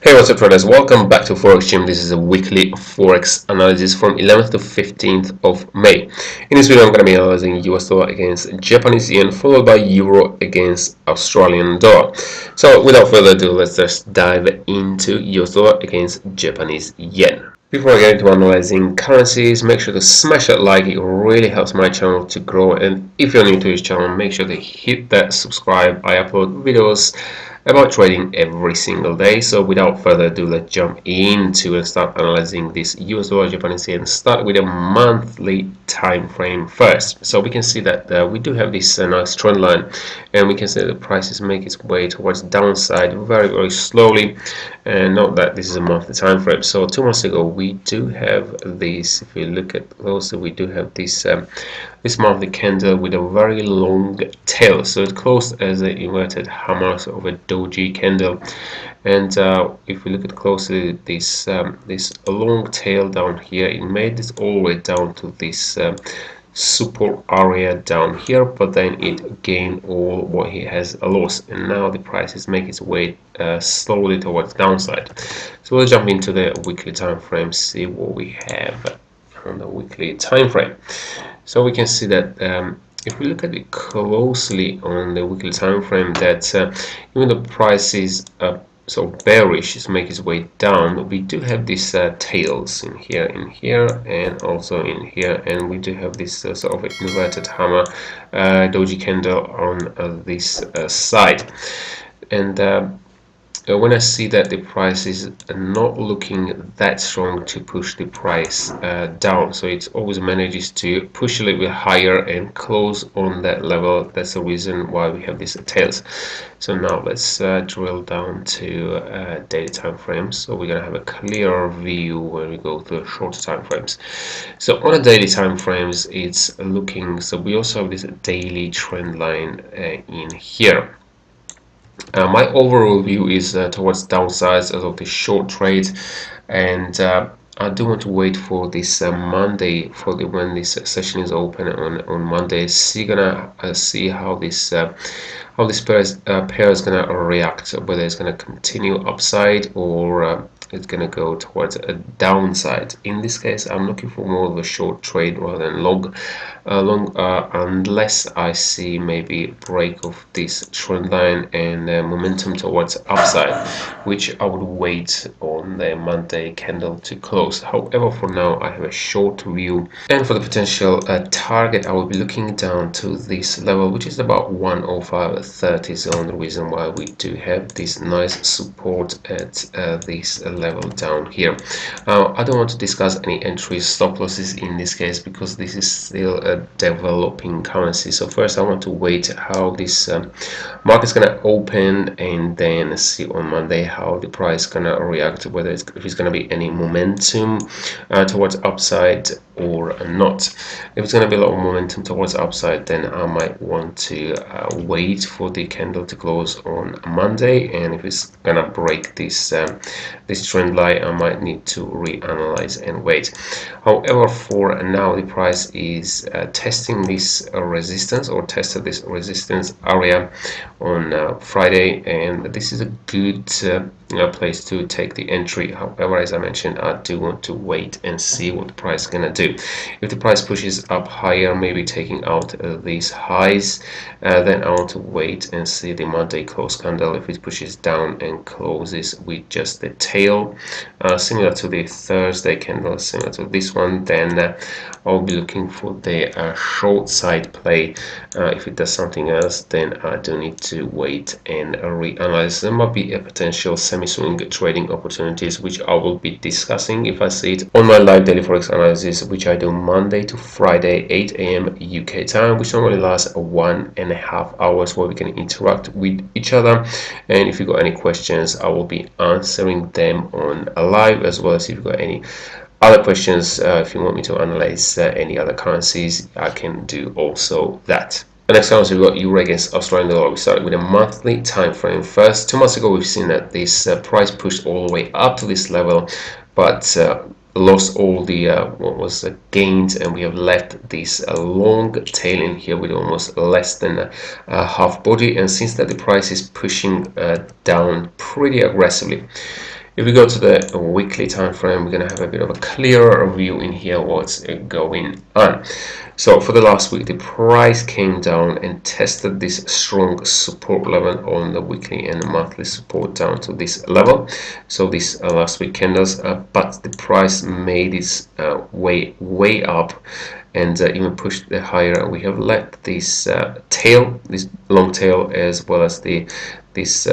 Hey, what's up traders, welcome back to Forex Gym. This is a weekly Forex analysis from 11th to 15th of May. In this video I'm going to be analyzing US dollar against Japanese yen, followed by Euro against Australian dollar. So without further ado, let's just dive into US dollar against Japanese yen. Before I get into analyzing currencies, make sure to smash that like. It really helps my channel to grow, and if you're new to this channel, make sure to hit that subscribe. I upload videos about trading every single day. So without further ado, let's jump into and start analyzing this US dollar Japanese yen. Start with a monthly time frame first. So we can see that we do have this nice trend line, and we can see that the prices make its way towards downside very slowly. And note that this is a monthly time frame. So 2 months ago we do have this. If you look at closely, we do have this this monthly candle with a very long tail. So it closed as an inverted hammer of a doji candle. And if we look at closely, this this long tail down here, it made this all the way down to this support area down here, but then it gained all what he has lost, and now the prices make its way slowly towards downside. So we'll jump into the weekly time frame, see what we have on the weekly time frame. So we can see that if we look at it closely on the weekly time frame, that even the price is so bearish, is make its way down, we do have these tails in here, and also in here, and we do have this sort of inverted hammer doji candle on this side. And when I see that the price is not looking that strong to push the price down, so it always manages to push a little bit higher and close on that level. That's the reason why we have these tails. So now let's drill down to daily time frames, so we're gonna have a clearer view when we go to shorter time frames. So on the daily time frames, it's looking, so we also have this daily trend line in here. My overall view is towards downsides as of the short trade, and I do want to wait for this Monday, for when this session is open on Monday. See how this pair is gonna react, whether it's gonna continue upside or it's gonna go towards a downside. In this case, I'm looking for more of a short trade rather than long, unless I see maybe break of this trend line and momentum towards upside, which I would wait on the Monday candle to close. However, for now I have a short view, and for the potential target, I will be looking down to this level, which is about 105.30 zone. The reason why we do have this nice support at this level down here. I don't want to discuss any entry stop losses in this case, because this is still a developing currency. So first I want to wait how this market's gonna open, and then see on Monday how the price gonna react, whether if it's gonna be any momentum towards upside or not. If it's gonna be a lot of momentum towards upside, then I might want to wait for the candle to close on Monday, and if it's gonna break this this trend line, I might need to reanalyze and wait. However, for now the price is testing this resistance, or tested this resistance area on Friday, and this is a good place to take the entry. However, as I mentioned, I do want to wait and see what the price is gonna do. If the price pushes up higher, maybe taking out these highs, then I want to wait and see the Monday close candle. If it pushes down and closes with just the tail, similar to the Thursday candle, similar to this one, then I'll be looking for the short side play. If it does something else, then I do need to wait and reanalyze. There might be a potential semi-swing trading opportunities, which I will be discussing if I see it on my live daily forex analysis, which I do Monday to Friday 8 AM UK time, which normally lasts 1.5 hours, where we can interact with each other. And if you got any questions, I will be answering them on a live, as well as if you've got any other questions, if you want me to analyze any other currencies, I can do also that. The next currency, we've got Euro against Australian dollar. We started with a monthly time frame first. 2 months ago, we've seen that this price pushed all the way up to this level, but lost all the what was gains, and we have left this long tail in here with almost less than half body. And since that, the price is pushing down pretty aggressively. If we go to the weekly time frame, we're going to have a bit of a clearer view in here what's going on. So for the last week, the price came down and tested this strong support level on the weekly and monthly support down to this level. So this last week candles, but the price made its way up and even pushed the higher. We have let this tail, this long tail, as well as this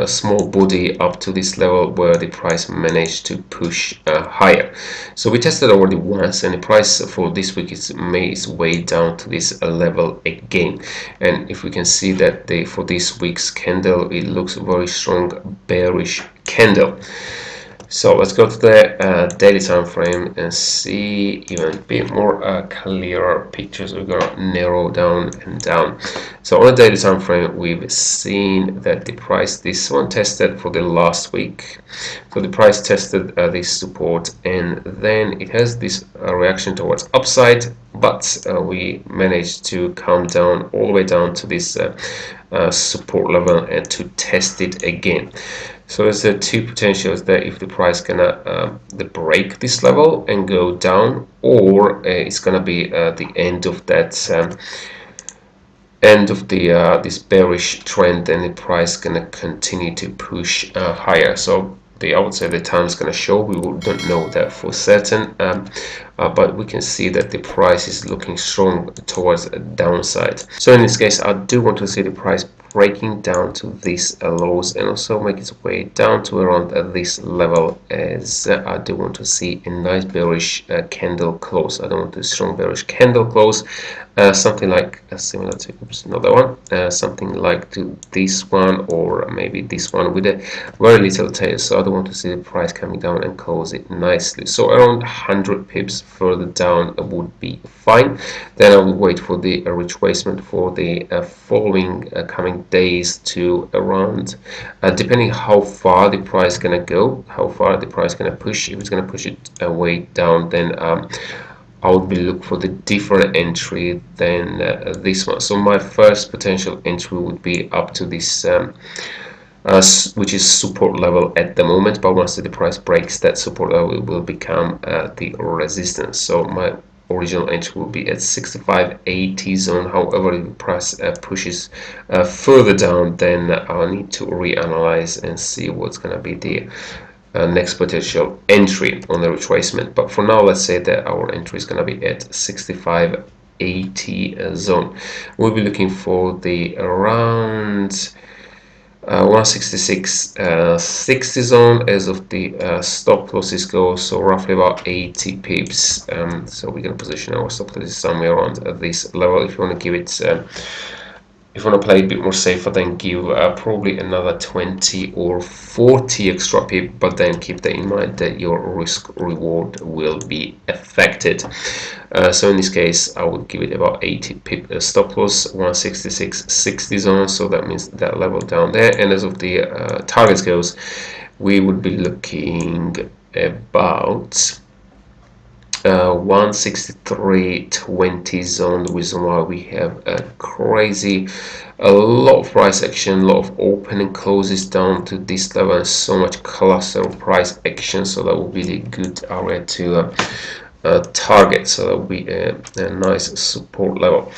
small body up to this level where the price managed to push higher. So we tested already once, and the price for this week is made its way down to this level again. And if we can see that for this week's candle, it looks very strong bearish candle. So let's go to the daily time frame and see even a bit more clearer pictures. We're gonna narrow down and down. So on the daily time frame, we've seen that the price, this one tested for the last week. So the price tested this support, and then it has this reaction towards upside, but we managed to come down all the way down to this support level and to test it again. So there's two potentials there. If the price gonna break this level and go down, or it's gonna be the end of that this bearish trend, and the price gonna continue to push higher. So I would say the time is gonna show. We don't know that for certain, but we can see that the price is looking strong towards a downside. So in this case, I do want to see the price breaking down to these lows and also make its way down to around this level, as I do want to see a nice bearish candle close. I don't want a strong bearish candle close, something like similar to another one, something like to this one, or maybe this one with a very little tail. So I don't want to see the price coming down and close it nicely. So around 100 pips further down would be fine. Then I will wait for the retracement for the following coming days to around, depending how far the price gonna go, how far the price gonna push. If it's gonna push it way down, then I would be looking for the different entry than this one. So my first potential entry would be up to this which is support level at the moment, but once the price breaks that support level, it will become the resistance. So my original entry will be at 65.80 zone. However, if the price pushes further down, then I'll need to reanalyze and see what's going to be the next potential entry on the retracement. But for now, let's say that our entry is going to be at 65.80 zone. We'll be looking for the around 166.60 zone as of the stop losses go, so roughly about 80 pips. So we're going to position our stop losses somewhere around this level. If you want to give it, if you want to play a bit more safer, then give probably another 20 or 40 extra pip, but then keep that in mind that your risk reward will be affected. So in this case, I would give it about 80 pip stop loss, 166.60 zone. So that means that level down there. And as of the targets goes, we would be looking about 163.20 zone. The reason why we have a lot of price action, a lot of opening closes down to this level, and so much cluster of price action. So that will be the good area to target. So that will be a nice support level.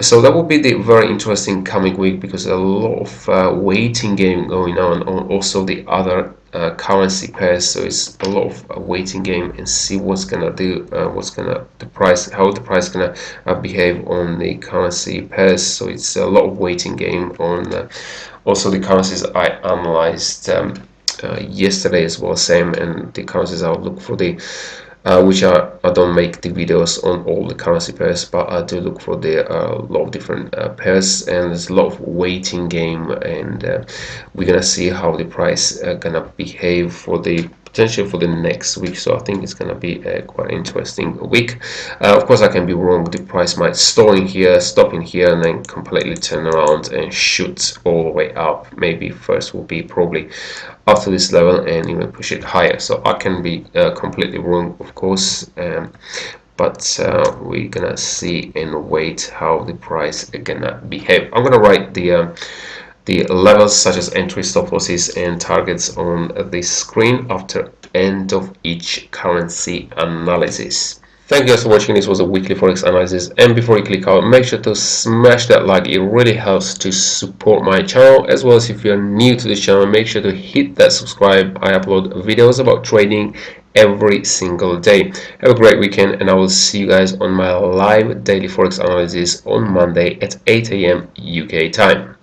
So that will be the very interesting coming week, because a lot of waiting game going on also the other currency pairs. So it's a lot of waiting game and see what's gonna do, how the price gonna behave on the currency pairs. So it's a lot of waiting game on also the currencies I analyzed yesterday as well, same, and the currencies I'll look for the which I don't make the videos on all the currency pairs, but I do look for the lot of different pairs, and there's a lot of waiting game, and we're gonna see how the price gonna behave for the potential for the next week. So I think it's gonna be a quite interesting week. Of course, I can be wrong. The price might stop in here, and then completely turn around and shoot all the way up. Maybe first will be probably up to this level and even push it higher. So I can be completely wrong, of course, but we're gonna see and wait how the price is gonna behave. I'm gonna write the the levels such as entry, stop losses, and targets on the screen after end of each currency analysis. Thank you guys for watching. This was a weekly forex analysis, and before you click out, make sure to smash that like. It really helps to support my channel, as well as if you're new to this channel, make sure to hit that subscribe. I upload videos about trading every single day. Have a great weekend, and I will see you guys on my live daily forex analysis on Monday at 8 a.m. UK time.